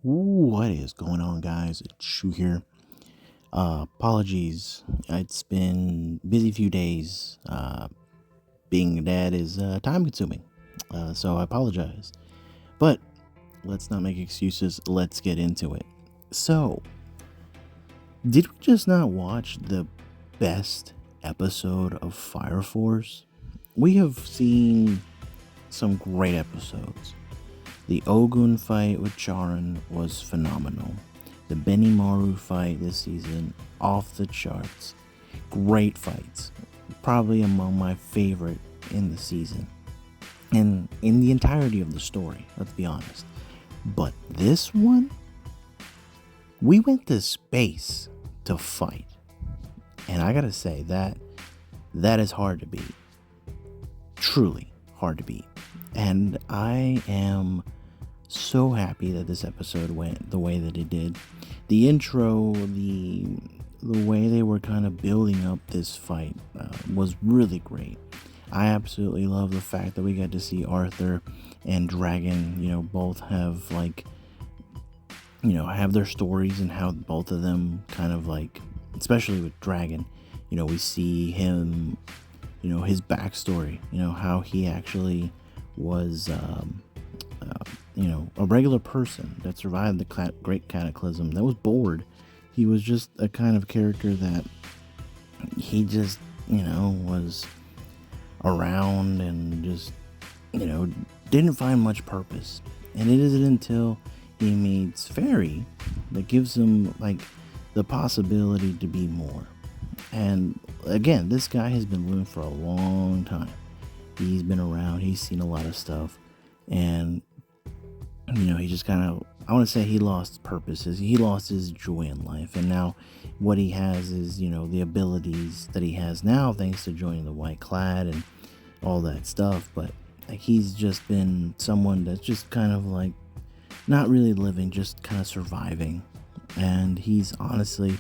What is going on, guys? It's Shu here. Apologies. It's been a busy few days. Being a dad is time consuming. So I apologize. But let's not make excuses. Let's get into it. So, did we just not watch the best episode of Fire Force? We have seen some great episodes. The Ogun fight with Charon was phenomenal. The Benimaru fight this season, off the charts. Great fights. Probably among my favorite in the season. And in the entirety of the story, let's be honest. But this one, we went to space to fight. And I gotta say, that is hard to beat. Truly hard to beat. And I am so happy that this episode went the way that it did. The intro, the way they were kind of building up this fight was really great. I absolutely love the fact that we got to see Arthur and Dragon, both have have their stories and how both of them kind of especially with Dragon, we see him, his backstory, how he actually was, a regular person that survived the Great Cataclysm, that was bored. He was just a kind of character that he just, was around and just, didn't find much purpose. And it isn't until he meets Fairy that gives him, the possibility to be more. And again, this guy has been living for a long time. He's been around, he's seen a lot of stuff. And he just kind of, I want to say he lost purposes. He lost his joy in life. And now what he has is, the abilities that he has now thanks to joining the White Clad and all that stuff. But he's just been someone that's just kind of not really living, just kind of surviving. And he's honestly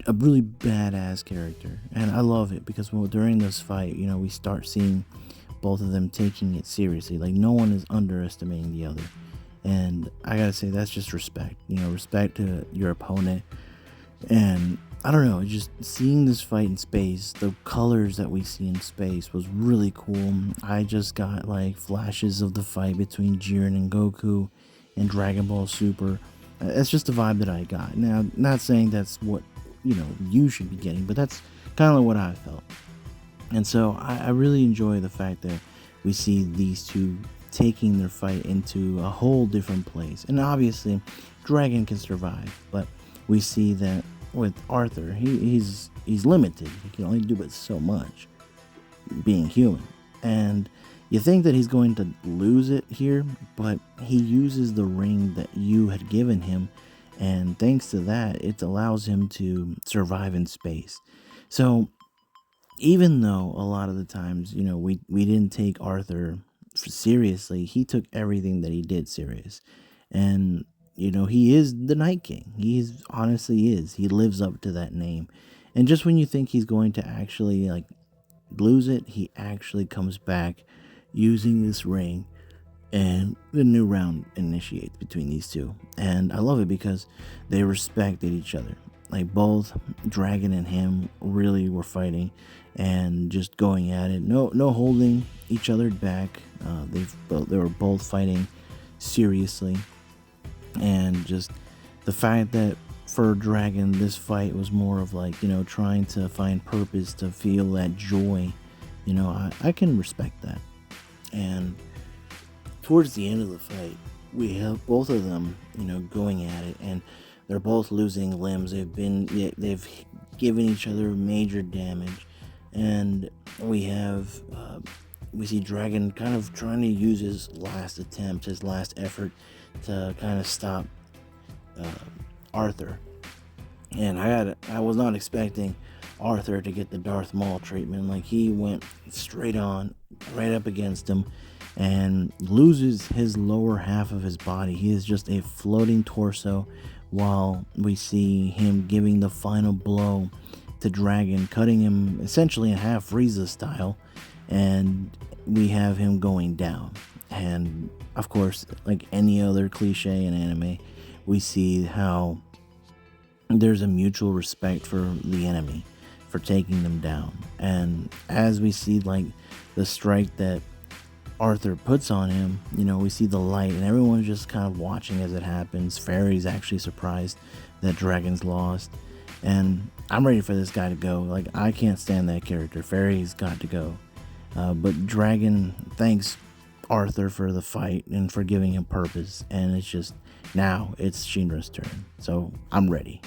a really badass character. And I love it because during this fight, we start seeing both of them taking it seriously. No one is underestimating the other. And I gotta say, that's just respect. Respect to your opponent. And I don't know, just seeing this fight in space, the colors that we see in space was really cool. I just got flashes of the fight between Jiren and Goku and Dragon Ball Super. That's just the vibe that I got. Now, not saying that's what, you should be getting, but that's kind of what I felt. And so I really enjoy the fact that we see these two taking their fight into a whole different place. And obviously, Dragon can survive, but we see that with Arthur, he's limited. He can only do it so much, being human. And you think that he's going to lose it here, but he uses the ring that you had given him, and thanks to that, it allows him to survive in space. So even though a lot of the times, we didn't take Arthur seriously, he took everything that he did serious. And he is the Night King. He honestly is. He lives up to that name. And just when you think he's going to actually lose it, he actually comes back using this ring, and the new round initiates between these two. And I love it because they respected each other. Both Dragon and him really were fighting and just going at it. No holding each other back. They were both fighting seriously. And just the fact that for Dragon, this fight was more of trying to find purpose, to feel that joy. I can respect that. And towards the end of the fight, we have both of them, going at it, and they're both losing limbs. They've given each other major damage, and we see Dragon kind of trying to use his last attempt, his last effort to kind of stop Arthur. And I was not expecting Arthur to get the Darth Maul treatment. He went straight on, right up against him, and loses his lower half of his body. He is just a floating torso, while we see him giving the final blow to Dragon, cutting him essentially in half, Frieza style, and we have him going down. And of course, like any other cliche in anime, we see how there's a mutual respect for the enemy, for taking them down. And as we see like the strike that Arthur puts on him, we see the light and everyone's just kind of watching as it happens. Fairy's actually surprised that Dragon's lost. And I'm ready for this guy to go. Like, I can't stand that character. Fairy's got to go. But Dragon thanks Arthur for the fight and for giving him purpose. And it's just, now it's Shinra's turn. So I'm ready.